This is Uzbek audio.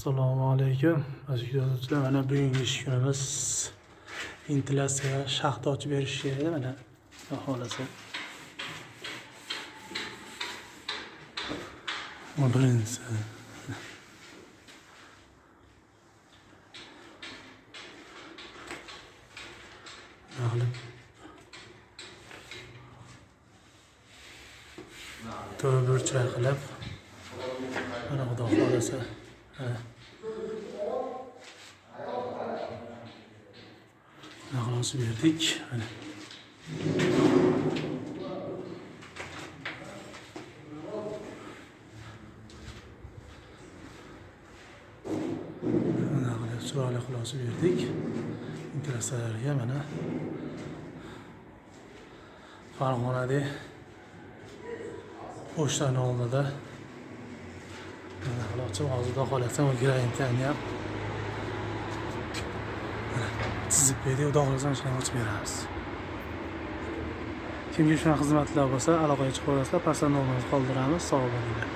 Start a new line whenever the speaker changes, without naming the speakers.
Assalomu alaykum. Aziz do'stlar, mana bugungi ish kunimiz ventilyasiya shaxta ochib berish kerak. Mana xohlasa. Birinchisi. To'rt burchak qilib mana xudo xohlasa naqlosib berdik. Mana chiroyli xulosib berdik. Ventilyasiyalarga mana Farg'onada pochtani oldida mana quloqcha hozirda xohlasam o'girayotgani ham chizib berdik. Xudo xohlasa shuni ochib beramiz. Kimga shunaqa xizmatlar bo'lsa aloqaga chiqib olasizlar, personalimizni qoldiramiz. Sog' bo'linglar.